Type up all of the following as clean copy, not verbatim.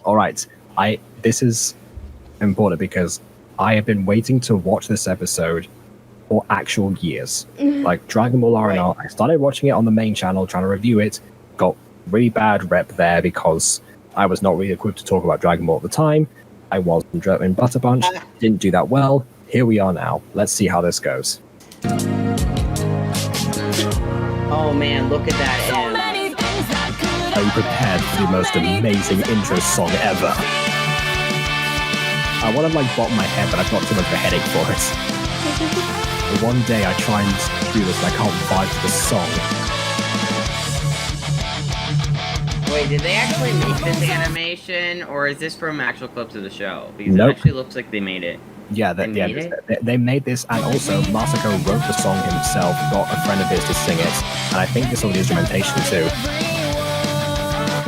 All right. This is important because I have been waiting to watch this episode for actual years. Like Dragon Ball R&R, I started watching it on the main channel, trying to review it. Got really bad rep there because I was not really equipped to talk about Dragon Ball at the time. I was in Butter Punch, didn't do that well. Here we are now. Let's see how this goes. Oh man, look at that end. Are you prepared for the most amazing intro song ever? I want to like bop my head, but I've got too much of a headache for it. One day I try and do this and I can't vibe to the song. Wait, did they actually make this animation, or is this from actual clips of the show? Because Nope. it actually looks like they made it. Yeah, they made this, and also Masako wrote the song himself, got a friend of his to sing it, and I think this was the instrumentation too. I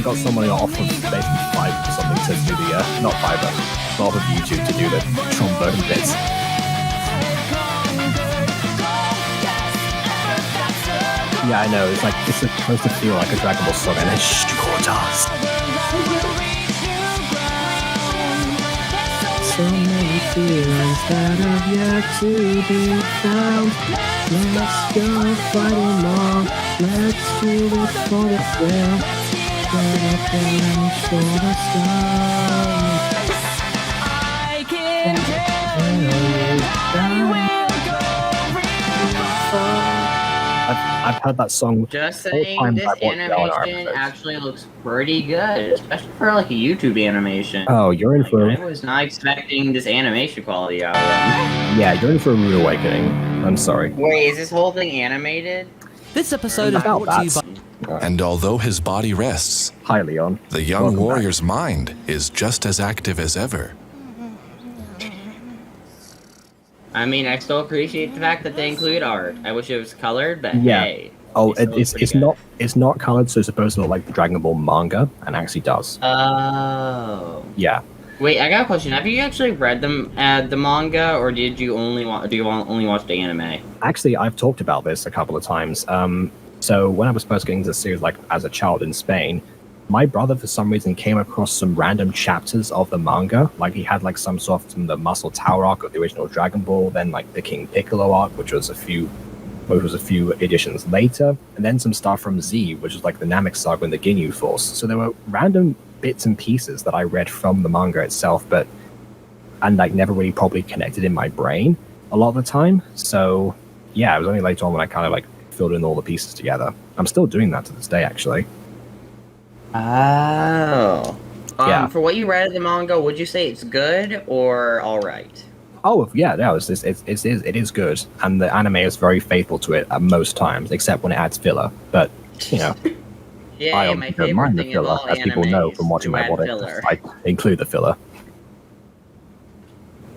got someone off of basically Fiverr or something to do the, not Fiverr, but off of YouTube to do the trombone bits. Yeah, I know, it's like, it's supposed to feel like a Dragon Ball song, and it sure does. So many feelings that have yet to be found. Let's go fight them all. Let's do it for the thrill. Get up and for the stars. I can tell you that I've heard that song. Just saying, this animation actually looks pretty good, especially for like a YouTube animation. Oh, you're in like, for. I was not expecting this animation quality out of them. Yeah, you're in for a rude awakening. I'm sorry. Wait, is this whole thing animated? This episode is brought to you by. And although his body rests, hi Leon. The young warrior's mind is just as active as ever. I mean, I still appreciate the fact that they include art. I wish it was colored, but yeah. Hey. Oh, it's not colored, so it's supposed to look like the Dragon Ball manga, and actually does. Oh. Yeah. Wait, I got a question. Have you actually read the manga, or did you only only watch the anime? Actually, I've talked about this a couple of times. So when I was first getting into the series, like as a child in Spain, my brother for some reason came across some random chapters of the manga. Like he had like some sort of the Muscle Tower arc of the original Dragon Ball, then like the King Piccolo arc, which was a few editions later, and then some stuff from Z, which is like the Namek Saga and the Ginyu Force. So there were random bits and pieces that I read from the manga itself, and like never really properly connected in my brain a lot of the time. So yeah, it was only later on when I kind of like filled in all the pieces together. I'm still doing that to this day, actually. Oh. Yeah. For what you read of the manga, would you say it's good or all right? Oh yeah, no, it is good, and the anime is very faithful to it at most times, except when it adds filler. But you know, yeah, I my don't favorite mind the thing filler, of all as people know animes from watching my to add what filler. I include the filler.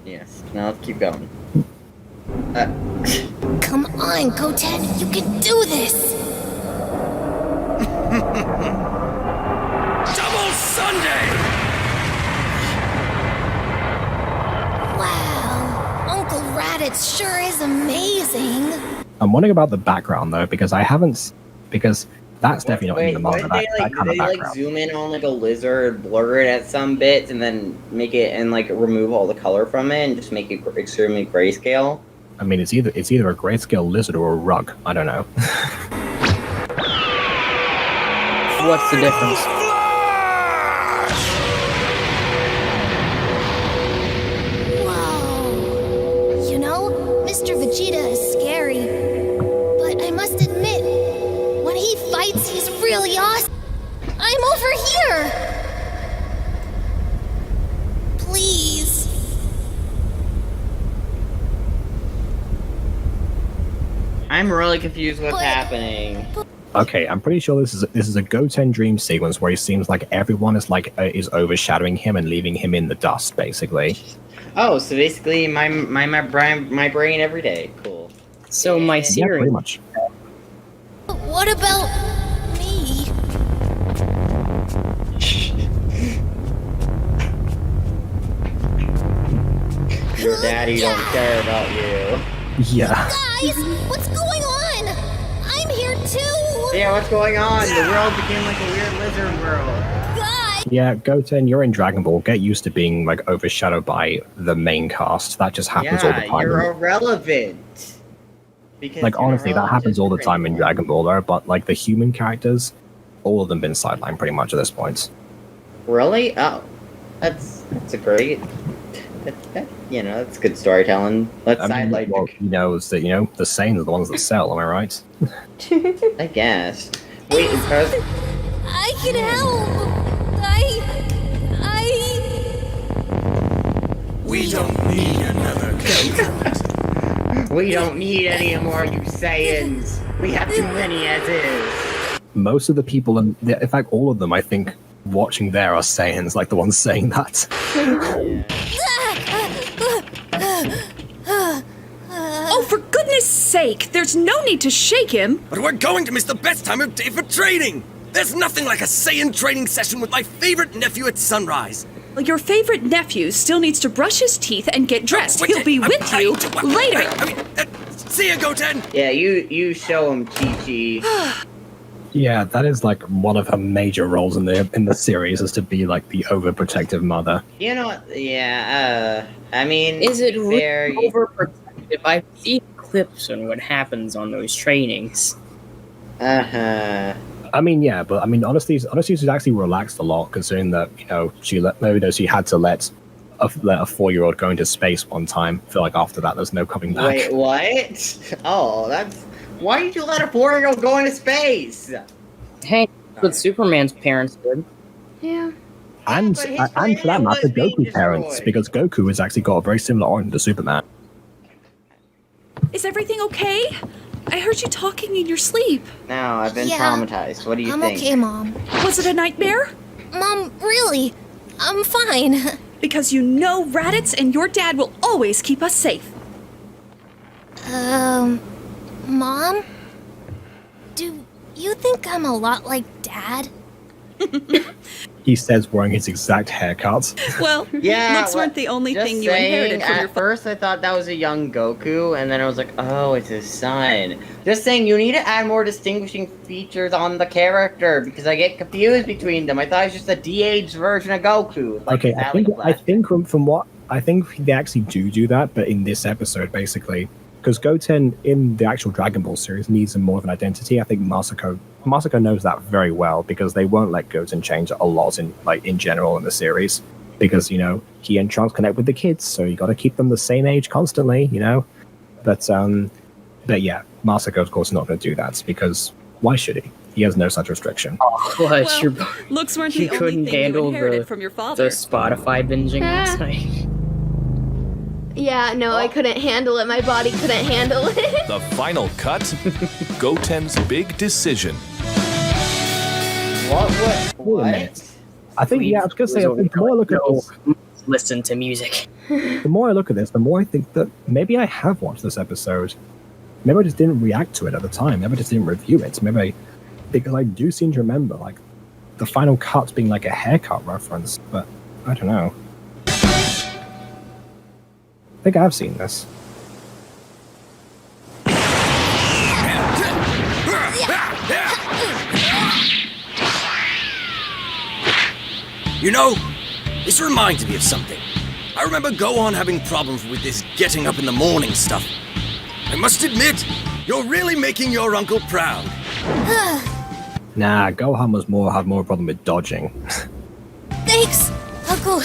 Yes. Now let's keep going. Come on, Goten, you can do this! Double Sunday! Wow, Uncle Raditz sure is amazing. I'm wondering about the background though, because that's definitely not in the manga. Did they like zoom in on like a lizard, blur it at some bits, and then make it and like remove all the color from it and just make it extremely grayscale? I mean, it's either a grayscale lizard or a rug. I don't know. What's the difference? Whoa. You know, Mr. Vegeta is scary. But I must admit, when he fights, he's really awesome. I'm over here! Please. I'm really confused what's happening. Okay, I'm pretty sure this is a Goten dream sequence where he seems like everyone is is overshadowing him and leaving him in the dust, basically. Oh, so basically my brain every day. Cool. So my Yeah, series. pretty much. But what about me? Your daddy don't care about you. Yeah. Guys, what's going on? I'm here too! Yeah, what's going on? The world became like a weird lizard world. Yeah, Goten, you're in Dragon Ball. Get used to being like overshadowed by the main cast. That just happens all the time. You're irrelevant. Because like honestly, that happens all the time in Dragon Ball, though. But like the human characters, all of them been sidelined pretty much at this point. Really? Oh, that's a great. That's good storytelling. Let's sideline. Well, is that the Saiyans are the ones that sell. Am I right? I guess. Wait, I can help. We don't need another Goku. We don't need any more, you Saiyans. We have too many as is. Most of the people, in fact, all of them, I think, watching there are Saiyans, like the ones saying that. Oh, for goodness sake! There's no need to shake him! But we're going to miss the best time of day for training! There's nothing like a Saiyan training session with my favorite nephew at sunrise. Well, your favorite nephew still needs to brush his teeth and get dressed. He'll be with you later! See ya, Goten! Yeah, you show him, Chi-Chi. Yeah, that is like one of her major roles in the series, is to be like the overprotective mother. You know what? Yeah, I mean... Is it very really overprotective? I see clips on what happens on those trainings. Uh-huh. I mean, yeah, but I mean, honestly, she's actually relaxed a lot, considering that she had to let a 4-year-old go into space one time. I feel like after that, there's no coming back. Wait, what? Oh, that's... Why did you let a 4-year-old go into space? Hey, that's what Superman's parents did. Yeah. And for that matter, Goku's parents, because Goku has actually got a very similar origin to Superman. Is everything okay? I heard you talking in your sleep. No, I've been Yeah, traumatized. What do you I'm think? okay, Mom. Was it a nightmare? Mom, really? I'm fine. Because you know Raditz and your dad will always keep us safe. Mom? Do you think I'm a lot like Dad? He says wearing his exact haircut. Well, Yeah, looks weren't the only just thing you saying, inherited from your At first, I thought that was a young Goku, and then I was like, oh, it's his son. Just saying, you need to add more distinguishing features on the character, because I get confused between them. I thought it was just a de-aged version of Goku. Like Okay, I think from what I think they actually do that, but in this episode, basically, because Goten in the actual Dragon Ball series needs more of an identity. I think Masako knows that very well, because they won't let Goten change a lot in general in the series, because he and Trunks connect with the kids, so you got to keep them the same age constantly, But yeah, Masako of course not going to do that, because why should he? He has no such restriction. Well, looks weren't the You only couldn't thing you handle inherited from your the father. Spotify binging last night. Yeah, no, I couldn't handle it. My body couldn't handle it. The final cut, Goten's big decision. What? I think, I was going to say, I think the more I look at this, Listen to music. the more I look at this, the more I think that maybe I have watched this episode. Maybe I just didn't react to it at the time. Maybe I just didn't review it. Because I do seem to remember, like, the final cut being like a haircut reference, but I don't know. I think I've seen this. This reminds me of something. I remember Gohan having problems with this getting up in the morning stuff. I must admit, you're really making your uncle proud. Nah, Gohan had more problem with dodging. Thanks, Uncle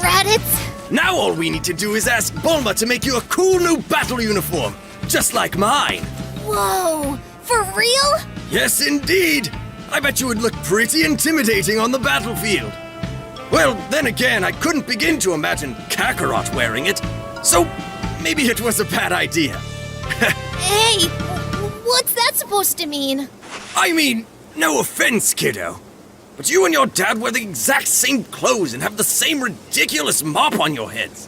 Raditz. Now all we need to do is ask Bulma to make you a cool new battle uniform, just like mine. Whoa, for real? Yes, indeed. I bet you would look pretty intimidating on the battlefield. Well, then again, I couldn't begin to imagine Kakarot wearing it, so maybe it was a bad idea. Hey, what's that supposed to mean? I mean, no offense, kiddo, but you and your dad wear the exact same clothes and have the same ridiculous mop on your heads.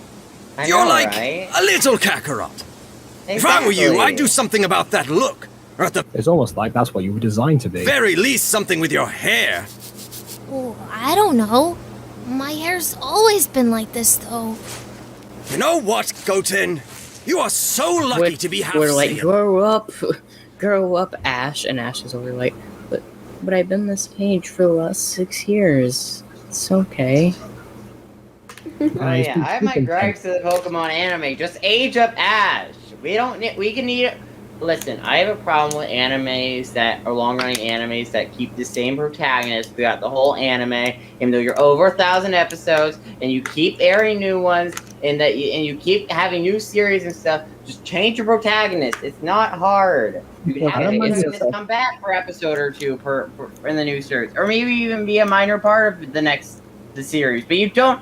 You're like right? a little Kakarot. If I were you, I'd do something about that look. Or at the It's almost like that's what you were designed to be. very least, something with your hair. Oh, I don't know. My hair's always been like this, though. You know what, Goten? You are so lucky to be half We're like, Saiyan. grow up, Ash, and Ash is over like, but I've been this age for the last 6 years. It's okay. Oh yeah, I have my gripes to the Pokemon anime. Just age up Ash. We don't need. We can need. Listen, I have a problem with animes that are long-running animes that keep the same protagonist throughout the whole anime, even though you're over 1,000 episodes, and you keep airing new ones, and you keep having new series and stuff. Just change your protagonist. It's not hard. You can have the protagonist come back for episode or two per in the new series, or maybe even be a minor part of the series. But you don't.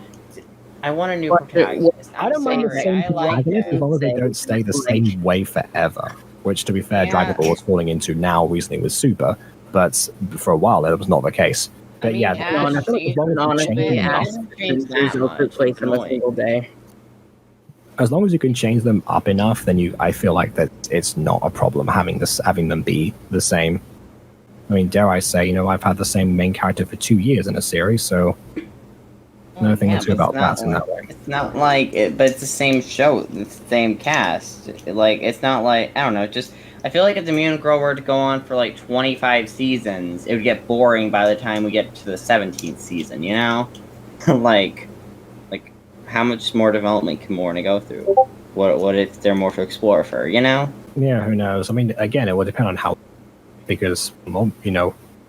I want a new protagonist. I don't mind the same protagonist as long as they don't stay the same way forever. Which, to be fair, Dragon Ball was falling into now recently with Super, but for a while that was not the case. But yeah, honestly, as long as you can change them up enough, then I feel like that it's not a problem having them be the same. I mean, dare I say, I've had the same main character for 2 years in a series, so nothing to about that in that way. It's not like it, but it's the same show, it's the same cast. It's not like, I don't know, I feel like if the Mutant Girl were to go on for like 25 seasons, it would get boring by the time we get to the 17th season, like how much more development can Morna go through? What if there more to explore for her, Yeah, who knows? I mean, again, it would depend on how, because, I'm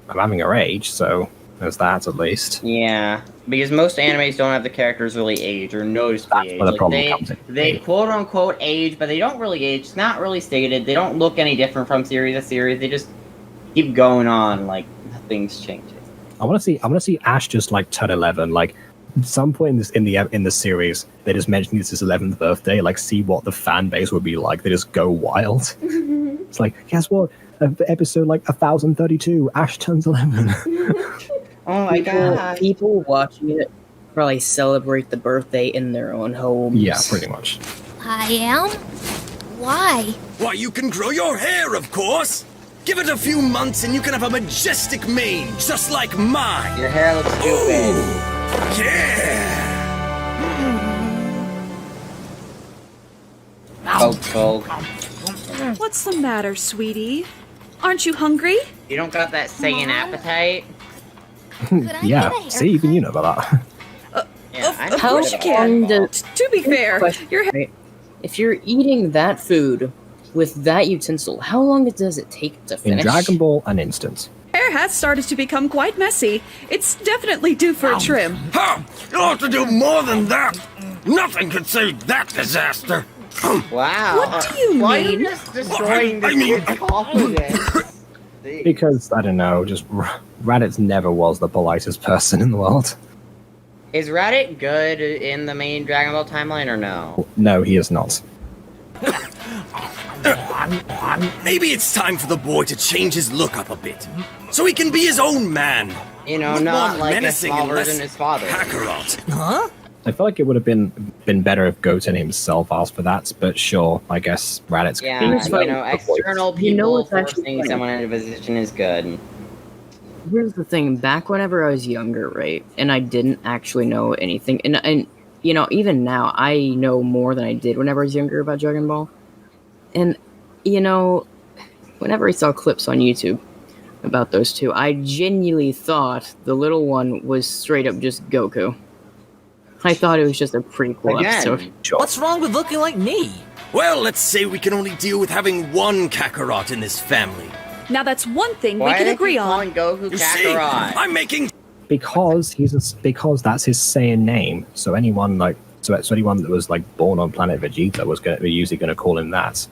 having her age, so there's that at least. Yeah, because most animes don't have the characters really age or noticeably age. Where the problem comes in. They quote unquote age, but they don't really age. It's not really stated. They don't look any different from series to series. They just keep going on like nothing's changing. I want to see Ash just like turn 11. Like at some point in the series, they just mention it's his 11th birthday. Like see what the fan base would be like. They just go wild. It's like, guess what? Episode like 1032, Ash turns 11. Oh my god. People watching it probably celebrate the birthday in their own homes. Yeah, pretty much. I am? Why? Why, you can grow your hair, of course! Give it a few months and you can have a majestic mane, just like mine! Your hair looks stupid. Ooh, yeah! Poke. What's the matter, sweetie? Aren't you hungry? You don't got that Saiyan appetite? Yeah, see, even you know about that. Yeah, How can To be fair, your hair. If you're eating that food with that utensil, how long does it take to finish? In Dragon Ball, an instant. Hair has started to become quite messy. It's definitely due for a trim. Ha! You'll have to do more than that! Nothing could save that disaster! Wow. What do you Why are you mean? just destroying this kid's confidence? Because, I don't know, just Raditz never was the politest person in the world. Is Raditz good in the main Dragon Ball timeline or no? No, he is not. Maybe it's time for the boy to change his look up a bit, so he can be his own man. Not more like a menacing small and less version of his father. Kakarot. Huh? I feel like it would have been better if Goten himself asked for that, but sure, I guess Raditz could Yeah, be external people what's actually forcing funny? someone into a position is good. Here's the thing, back whenever I was younger, right, and I didn't actually know anything, and even now, I know more than I did whenever I was younger about Dragon Ball. And, whenever I saw clips on YouTube about those two, I genuinely thought the little one was straight up just Goku. I thought it was just a prequel episode. What's wrong with looking like me? Well, let's say we can only deal with having one Kakarot in this family. Now that's one thing we Why can do they agree keep on. calling Goku You see, Kakarot? I'm making... because because that's his Saiyan name. So anyone anyone that was like born on planet Vegeta was usually gonna call him that.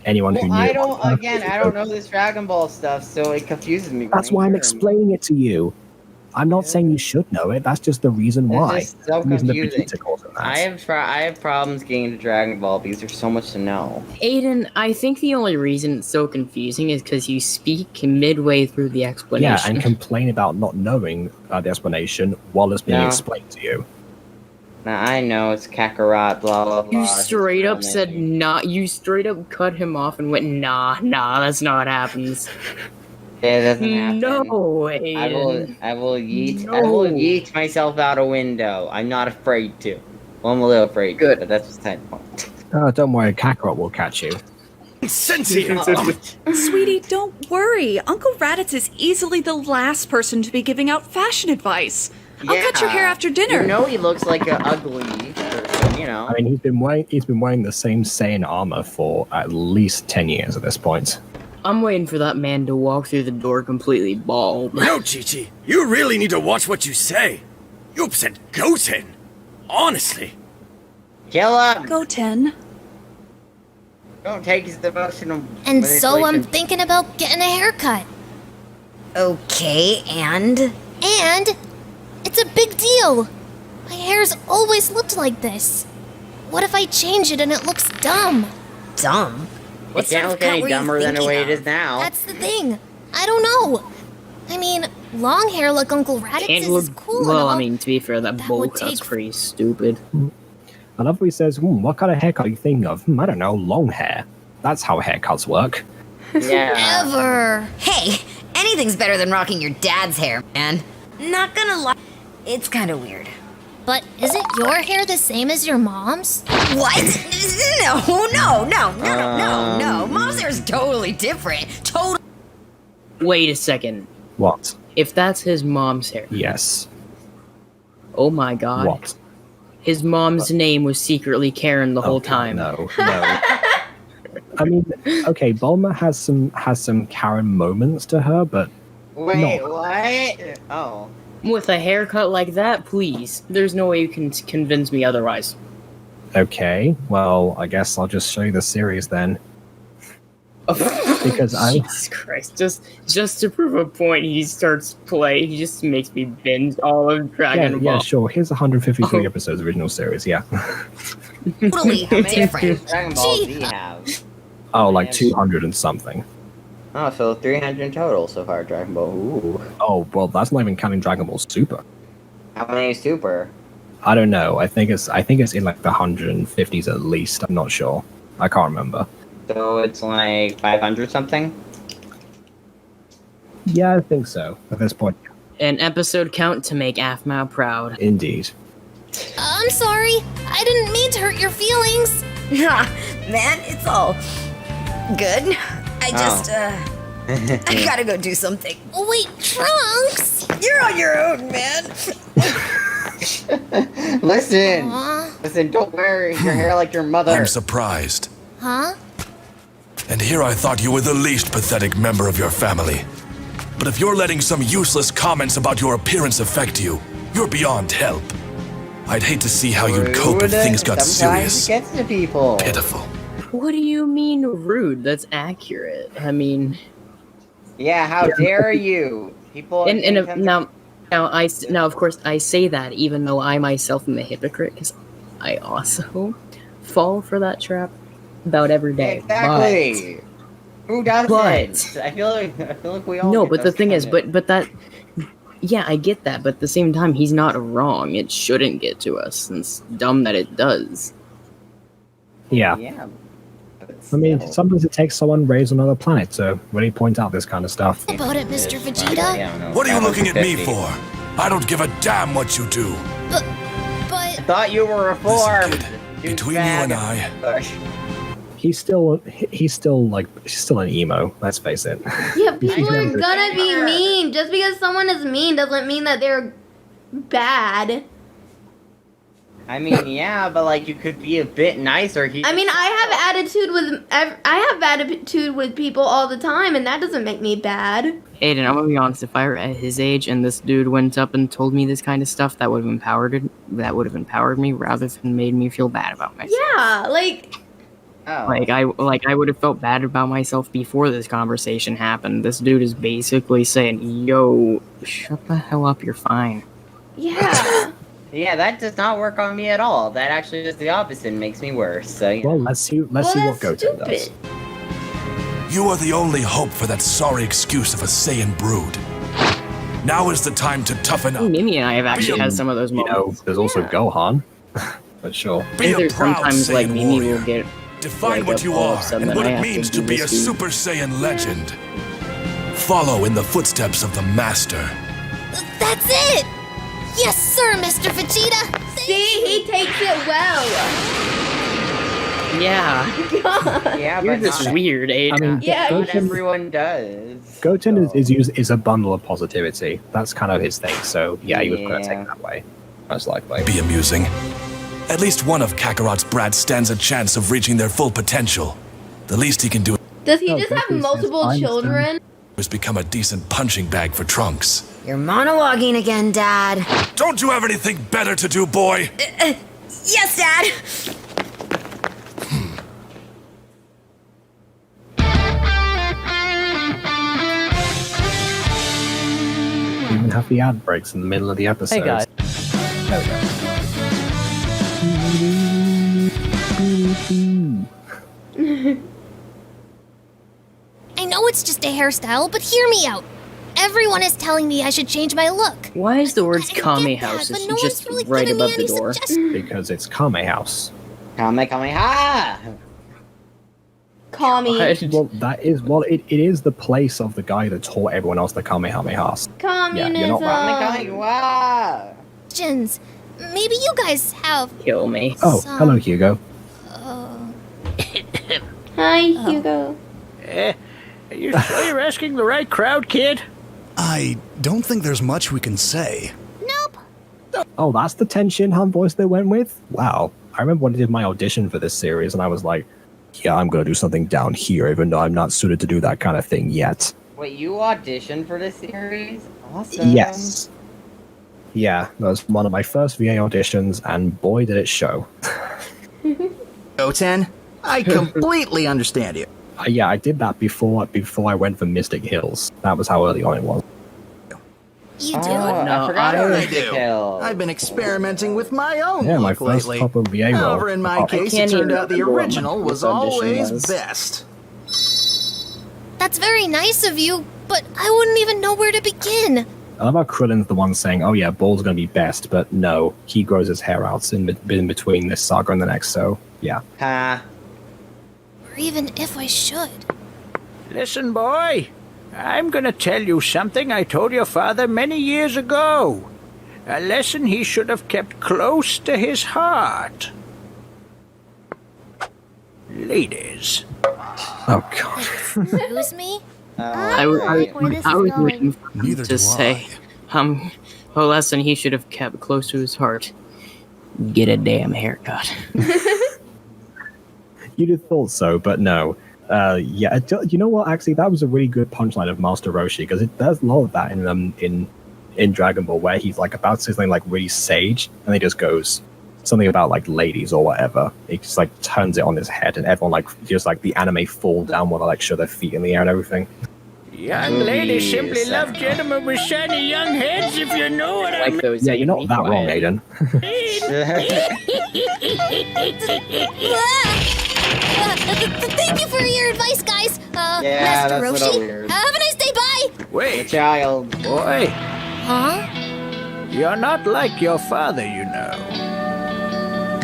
Anyone who knew. I don't know this Dragon Ball stuff, so it confuses me. That's why I'm explaining it to you. I'm not saying you should know it. That's just the reason why. It's just so The reason that confusing. Vegeta calls him that. I have problems getting into Dragon Ball because there's so much to know. Aiden, I think the only reason it's so confusing is because you speak midway through the explanation. Yeah, and complain about not knowing the explanation while it's being No. explained to you. Now I know it's Kakarot, blah blah blah. You straight up said nah. You straight up cut him off and went nah. That's not what happens. It doesn't happen. No, Aiden. I will yeet myself out a window. I'm not afraid to. Well, I'm a little afraid. Good. But that's beside the point. Oh, don't worry, Kakarot will catch you. Sentient. Sweetie, don't worry. Uncle Raditz is easily the last person to be giving out fashion advice. I'll cut your hair after dinner. You know he looks like an ugly person, you know. I mean, he's been wearing the same Saiyan armor for at least 10 years at this point. I'm waiting for that man to walk through the door completely bald. No, Chi-Chi, you really need to watch what you say. You upset Goten. Honestly. Kill him. Goten. Don't take his devotional. And so I'm thinking about getting a haircut. Okay, and? And it's a big deal. My hair's always looked like this. What if I change it and it looks dumb? Dumb? It can't look any dumber than the way it is now. That's the thing. I don't know. I mean, long hair like Uncle Raditz's is cool. Well, and all. I mean, to be fair, that bowl cut's pretty stupid. I love what he says, what kind of haircut are you thinking of? I don't know, long hair. That's how haircuts work. Yeah. Ever. Hey, anything's better than rocking your dad's hair, man. Not gonna lie, it's kind of weird. But isn't your hair the same as your mom's? What? No. Mom's hair is totally different. Totally. Wait a second. What? If that's his mom's hair. Yes. Oh my god. What? His mom's name was secretly Karen the whole time. No. I mean, okay, Bulma has some Karen moments to her, but Wait, no. what? Oh. With a haircut like that, please. There's no way you can convince me otherwise. Okay, well, I guess I'll just show you the series then. Because Jesus Christ, just to prove a point, he starts playing. He just makes me binge all of Dragon Ball. Yeah, sure. Here's 153 episodes original series. Yeah. Totally different. Dragon Ball Z have? Oh, like 200 and something. Oh, so 300 total so far, Dragon Ball. Ooh. Oh, well, that's not even counting Dragon Ball Super. How many is Super? I don't know. I think it's in like the 150s at least. I'm not sure. I can't remember. So it's like 500 something? Yeah, I think so at this point. An episode count to make Aphmau proud. Indeed. I'm sorry. I didn't mean to hurt your feelings. Man, it's all good. I just, I gotta go do something. Wait, Trunks? You're on your own, man. Listen! Listen, don't wear your hair like your mother. I'm surprised. Huh? And here I thought you were the least pathetic member of your family. But if you're letting some useless comments about your appearance affect you, you're beyond help. I'd hate to see how you'd cope if things got Sometimes serious. it gets to people. Pitiful. What do you mean rude? That's accurate. I mean... Yeah, how dare you? People now, of course, I say that even though I myself am a hypocrite, because I also fall for that trap about every day. Exactly. Who doesn't? But I feel like we all. no, get but the those thing is, kind of- but that, yeah, I get that, but at the same time, he's not wrong. It shouldn't get to us. And it's dumb that it does. Yeah. Yeah. I mean, sometimes it takes someone raised on another planet to really point out this kind of stuff. About it, Mr. Vegeta. What are you looking at me for? I don't give a damn what you do. But I thought you were reformed. Listen, kid, between you and I, He's still an emo. Let's face it. Yeah, people are gonna be mean. Just because someone is mean doesn't mean that they're bad. I mean, yeah, but like you could be a bit nicer. I mean, I have attitude with people all the time, and that doesn't make me bad. Aiden, I'm gonna be honest. If I were at his age and this dude went up and told me this kind of stuff, that would have empowered me rather than made me feel bad about myself. Yeah, like. Oh. I would have felt bad about myself before this conversation happened. This dude is basically saying, "Yo, shut the hell up. You're fine." Yeah. Yeah, that does not work on me at all. That actually does the opposite and makes me worse. So yeah. Well, let's see what Goten does. you are the only hope for that sorry excuse of a Saiyan brood. Now is the time to toughen up. Mimi and I have actually had some of those moments. You know, there's also Gohan. But sure. I think there's sometimes like Mimi will get define like, what you all of are a sudden, and what I it have means do to be a this too. Super Saiyan legend. Follow in the footsteps of the Master. That's it! Yes, sir, Mr. Vegeta! See, he takes it well. Yeah. Yeah, You're but just not, weird, Ada. I mean, Yeah. not Goten, everyone does. Goten so. is a bundle of positivity. That's kind of his thing. So yeah, he was going to Yeah. take that way, most likely. Be amusing. At least one of Kakarot's brats stands a chance of reaching their full potential. The least he can do Does he Oh, just Goku have says, multiple "I'm children? is become a decent punching bag for Trunks. You're monologuing again, Dad. Don't you have anything better to do, boy? Yes, Dad. Even have the ad breaks in the middle of the episode. Hey, guys. There we go. I know it's just a hairstyle, but hear me out. Everyone is telling me I should change my look. Why is the words I get Kame that, House but no one's just really right giving me above the any door? suggestions. Because it's Kame House. Kamehameha! Call me. Well, it is the place of the guy that taught everyone else the Kamehameha. Communism. Yeah, you're not wrong. Kamehameha! Questions. Maybe you guys have. Kill me. Oh, Some- hello, Hugo. Hi, Hugo. Are you sure you're asking the right crowd, kid? I don't think there's much we can say. Nope. Oh, that's the Ten Shinhan voice they went with? Wow. I remember when I did my audition for this series, and I was like, yeah, I'm going to do something down here, even though I'm not suited to do that kind of thing yet. Wait, you auditioned for this series? Awesome. Yes. Yeah, that was one of my first VA auditions, and boy, did it show. Goten, I completely understand you. Yeah, I did that before I went for Mystic Hills. That was how early on it was. You do? Oh, No, I forgot I- about I Mystic do. Hills. I've been experimenting with my own Yeah, my look first lately. proper VA role. However, in my Oh, case, can't it turned even out the remember what my original was first audition always was. best. That's very nice of you, but I wouldn't even know where to begin. I love how Krillin's the one saying, oh yeah, Ball's going to be best, but no, he grows his hair out in between this saga and the next, so yeah. Ha. Or even if I should. Listen, boy. I'm gonna tell you something I told your father many years ago. A lesson he should have kept close to his heart. Ladies. Oh god. Excuse me? I was where this is going. waiting for him Neither to do say, a lesson he should have kept close to his heart. Get a damn haircut. You'd have thought so, but no. Yeah, you know what? Actually, that was a really good punchline of Master Roshi, because there's a lot of that in Dragon Ball, where he's like about to say something like really sage, and he just goes something about like ladies or whatever. He just like turns it on his head, and everyone like just like the anime fall down while they like show their feet in the air and everything. Young ladies simply love gentlemen with shiny young heads, if you know what I Like mean. those. Yeah, you're not that wrong, Aiden. Thank you for your advice, guys. Yeah, Master that's a little Roshi. weird. Have a nice day. Bye. Wait, Child. boy. Huh? You're not like your father, you know.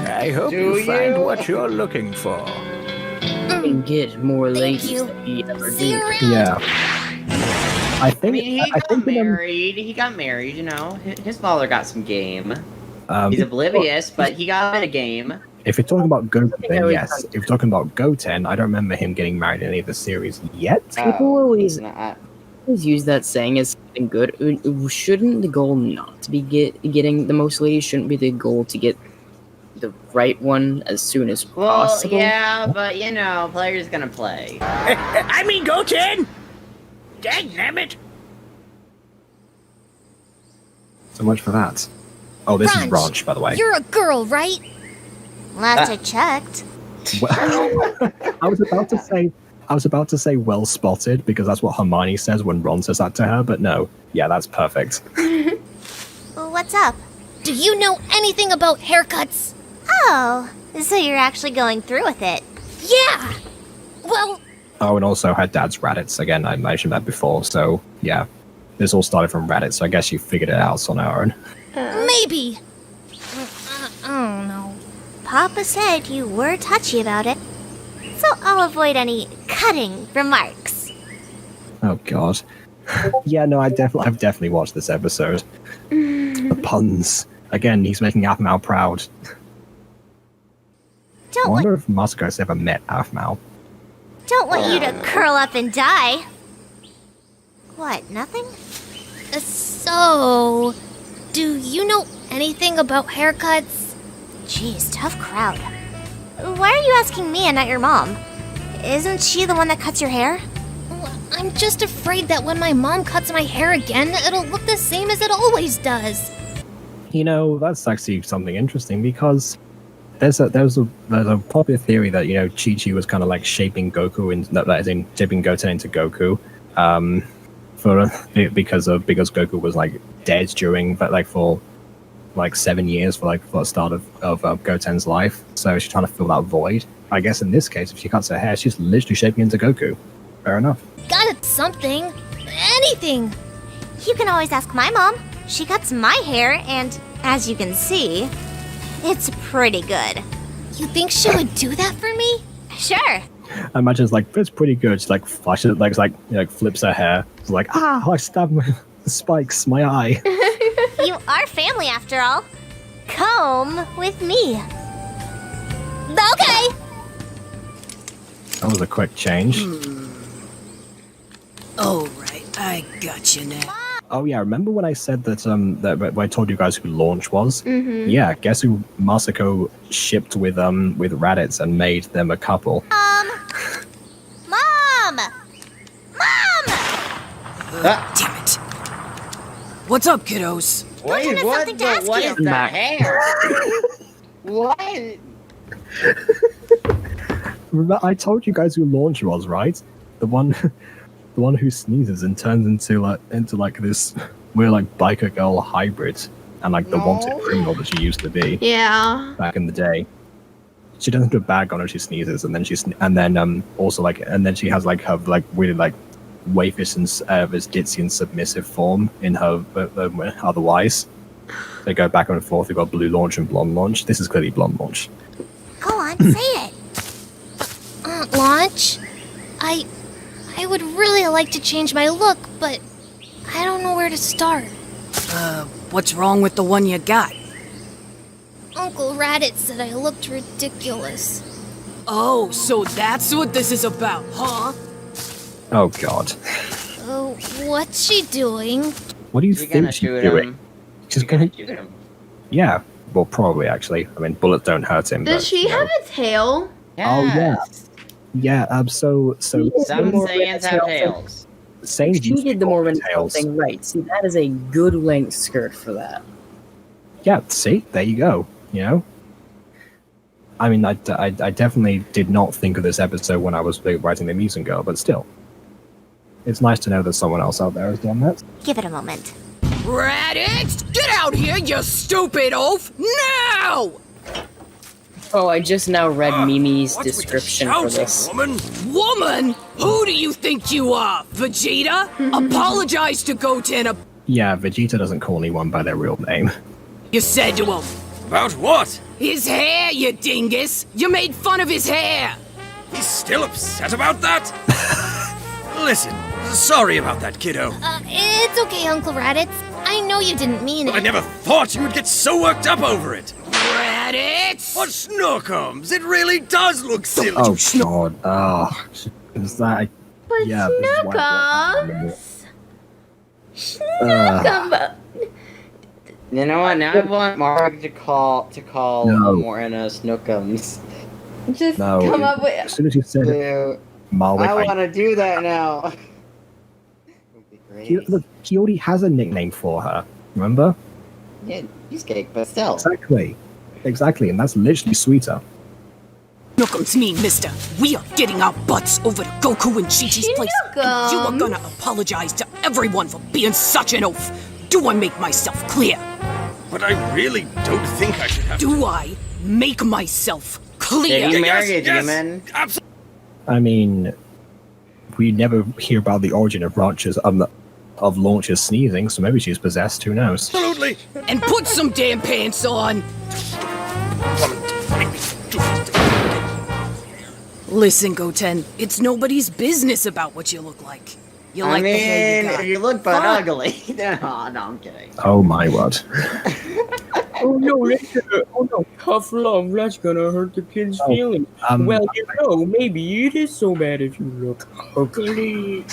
I hope Do you find you? what you're looking for. And get more Thank ladies you. than he ever See you did. around. Yeah. I I think mean, he I got think married. He got married, you know. His father got some game. um, He's oblivious, but he got a game. if you're talking about Goten, I then always yes. thought- If you're talking about Goten, I don't remember him getting married in any of the series yet. People always Not- use that saying as something good. Shouldn't the goal not be getting the most ladies? Shouldn't be the goal to get the right one as soon as Well, possible? yeah, but you know, player's gonna play. I mean, Goten! Dangnabbit! So much for that. Oh, this is Branch, Branch, by the way. You're a girl, right? Last I checked. Well, I was about to say well spotted, because that's what Hermione says when Ron says that to her, but no. Yeah, that's perfect. What's up? Do you know anything about haircuts? Oh, so you're actually going through with it. Yeah. Well, Oh, and also her dad's Raditz. Again, I mentioned that before, so yeah. This all started from Raditz, so I guess you figured it out on our own. maybe. I don't know. Papa said you were touchy about it, so I'll avoid any cutting remarks. Oh god. Yeah, no, I've definitely watched this episode. The puns. Again, he's making Aphmau proud. Don't I wonder if Masco's ever met Aphmau. Don't want you to curl up and die. What, nothing? So, do you know anything about haircuts? Jeez, tough crowd. Why are you asking me and not your mom? Isn't she the one that cuts your hair? I'm just afraid that when my mom cuts my hair again, it'll look the same as it always does. You know, that's actually something interesting because there's a popular theory that, you know, Chi-Chi was kind of like shaping Goku shaping Goten into Goku, because Goku was like dead during for 7 years for the start of Goten's life. So she's trying to fill that void. I guess in this case, if she cuts her hair, she's literally shaping into Goku. Fair enough. Got it, something. Anything. You can always ask my mom. She cuts my hair, and as you can see, it's pretty good. You think she would do that for me? Sure. I imagine it's pretty good. She flashes it, flips her hair. It's I stabbed my spikes, my eye. You are family after all. Come with me. Okay. That was a quick change. All right, I got you now. Oh yeah, remember when I said that when I told you guys who Launch was? Mm-hmm. Yeah, guess who Masako shipped with Raditz and made them a couple. Mom! Damn it. What's up, kiddos? Wait, what is the hair? What? Remember, I told you guys who Launch was, right? The one who sneezes and turns into this weird biker girl hybrid and the wanted criminal that she used to be. Yeah. Back in the day. She doesn't do a bag on her, she sneezes, and then she has her really waifish and this ditzy and submissive form in her otherwise. They go back and forth. We've got Blue Launch and Blonde Launch. This is clearly Blonde Launch. Go on, say it. Launch? I would really like to change my look, but I don't know where to start. What's wrong with the one you got? Uncle Raditz said I looked ridiculous. Oh, so that's what this is about, huh? Oh god. Oh, what's she doing? What do you think she's doing? She's gonna shoot him. Yeah, well, probably actually. I mean, bullets don't hurt him. Does she have a tail? Oh yeah, yeah. So some Saiyans have tails. Saiyans She did the Mormon tails thing right. See, that is a good length skirt for that. Yeah. See, there you go. You know. I mean, I definitely did not think of this episode when I was writing the Mutant Girl, but still, it's nice to know that someone else out there has done that. Give it a moment. Raditz, get out here, you stupid oaf! Now! Oh, I just now read Mimi's description for this. Woman? Who do you think you are, Vegeta? Apologize to Goten. Yeah, Vegeta doesn't call anyone by their real name. You said to him. About what? His hair, you dingus! You made fun of his hair! He's still upset about that? Listen, sorry about that, kiddo. It's okay, Uncle Raditz. I know you didn't mean it. I never thought you would get so worked up over it. Raditz! What snookums? It really does look silly. Oh god. Oh, is that? But yeah. Snookums. Snookum. You know what? Now I want Mark to call Morena Snookums. Just come up with. As soon as you said it, Marwick, I want to do that now. He already has a nickname for her. Remember? Yeah, cheesecake, but still. Exactly, and that's literally sweeter. Snookums mean, mister. We are getting our butts over to Goku and Chi-Chi's place. And you are gonna apologize to everyone for being such an oaf. Do I make myself clear? But I really don't think I should have Do I make myself clear? Did he marry a demon? Absolutely. I mean, we never hear about the origin of Launch's sneezing, so maybe she's possessed, who knows? Absolutely. And put some damn pants on. Listen, Goten, it's nobody's business about what you look like. You like the hair you got. You look but Fine. ugly. No, I'm kidding. Oh my word. Oh no, tough love, that's gonna hurt the kid's feelings. Well, maybe it is so bad if you look ugly.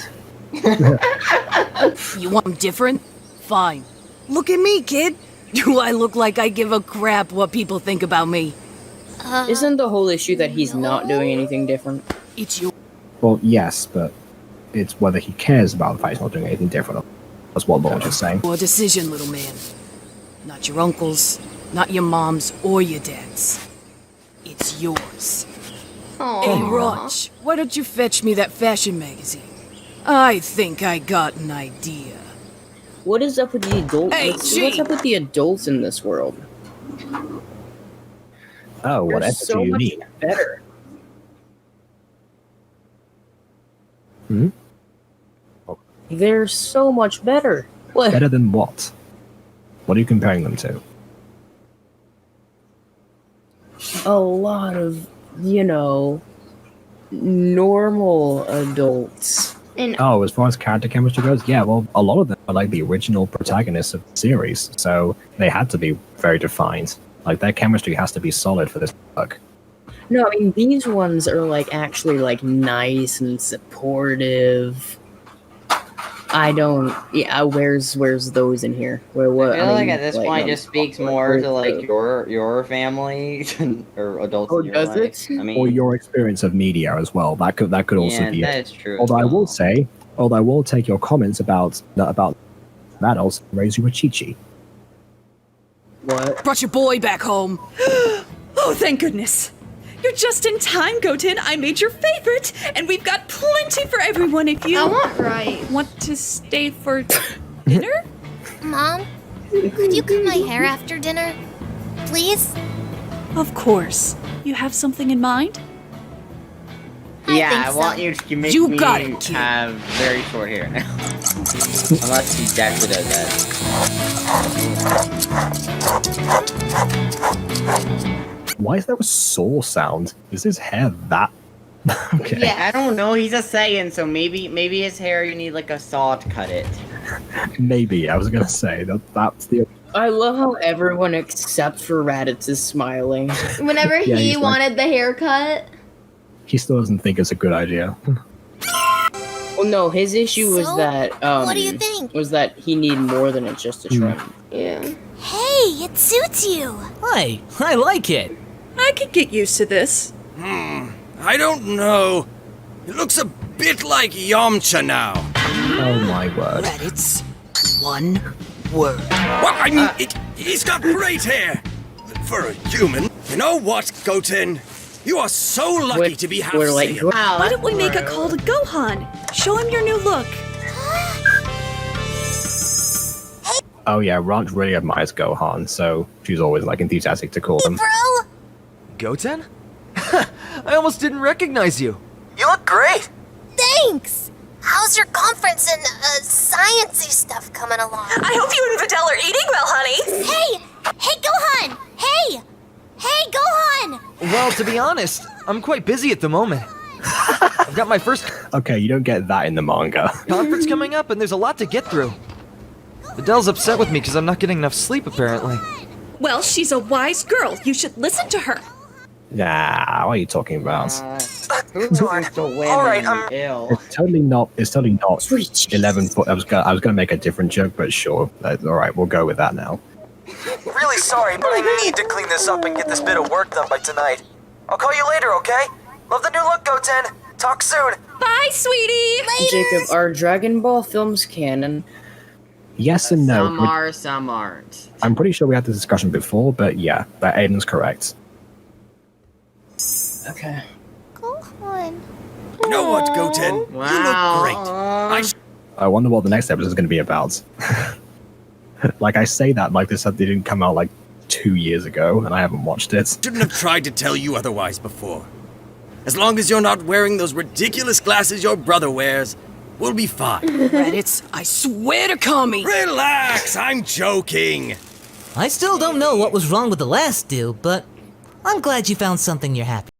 You want them different? Fine. Look at me, kid. Do I look like I give a crap what people think about me? Isn't the whole issue that he's not doing anything different? It's your... Well, yes, but it's whether he cares about the fact he's not doing anything different. That's what Launch is saying. Your decision, little man. Not your uncle's, not your mom's, or your dad's. It's yours. Hey, Raj, why don't you fetch me that fashion magazine? I think I got an idea. What is up with the adults? Hey, What's up with the adults in this world? Oh, They're whatever so do you much mean? better. Hmm? They're so much better. What? Better than what? What are you comparing them to? A lot of, normal adults. Oh, as far as character chemistry goes, yeah, well, a lot of them are like the original protagonists of the series, so they had to be very defined. Like, their chemistry has to be solid for this book. No, I mean, these ones are, actually, nice and supportive. I don't... Yeah, where's those in here? What, I feel like at this point it just speaks more to, your family or adults in your does life. it? I mean, Or your experience of media as well. That could also be that it. is true. Although I will take your comments about adults and raise you a Chi-Chi. What? Brought your boy back home. Oh, thank goodness. You're just in time, Goten. I made your favorite, and we've got plenty for everyone if you want to stay for dinner? Mom, could you cut my hair after dinner? Please? Of course. You have something in mind? I want you to make You me got it, kid. have very short hair now. Unless he actually does that. Why is there a saw sound? Is his hair that... okay. Yeah, I don't know. He's a Saiyan, so maybe his hair you need a saw to cut it. Maybe, I was gonna say, that's the... I love how everyone except for Raditz is smiling. Whenever Yeah, he he's like- wanted the haircut. He still doesn't think it's a good idea. Well, no, his issue was So, that, what do you think? was that he needed more than just a trim. Yeah. Hey, it suits you. Hi, I like it. I could get used to this. I don't know. It looks a bit like Yamcha now. Oh my word. Raditz, one word. Well, I mean, he's got great hair. For a human. You know what, Goten? You are so lucky to be half Saiyan. Why don't we make a call to Gohan? Show him your new look. Oh yeah, Ranch really admires Gohan, so she's always enthusiastic to call him. Bro, Goten? I almost didn't recognize you. You look great. thanks. How's your conference and sciencey stuff coming along? I hope you and Videl are eating well, honey. Hey, Gohan! Hey, Gohan! Well, to be honest, I'm quite busy at the moment. I've got my first Okay, you don't get that in the manga. conference coming up, and there's a lot to get through. Vidal's upset with me because I'm not getting enough sleep, apparently. Well, she's a wise girl. You should listen to her. Nah, what are you talking about? Who's going to win? All right, ill. It's totally not 11 foot. I was gonna make a different joke, but sure. Alright, we'll go with that now. Really sorry, but I need to clean this up and get this bit of work done by tonight. I'll call you later, okay? Love the new look, Goten. Talk soon. Bye, sweetie. Jacob, are Dragon Ball films canon? Yes and no. Some are, some aren't. I'm pretty sure we had this discussion before, but yeah, that Aiden's correct. Okay. Gohan. You know what, Goten? You look great. I wonder what the next episode is going to be about. I say that this didn't come out 2 years ago, and I haven't watched it. Shouldn't have tried to tell you otherwise before. As long as you're not wearing those ridiculous glasses your brother wears, we'll be fine. Raditz, I swear to Kami. Relax, I'm joking. I still don't know what was wrong with the last deal, but I'm glad you found something you're happy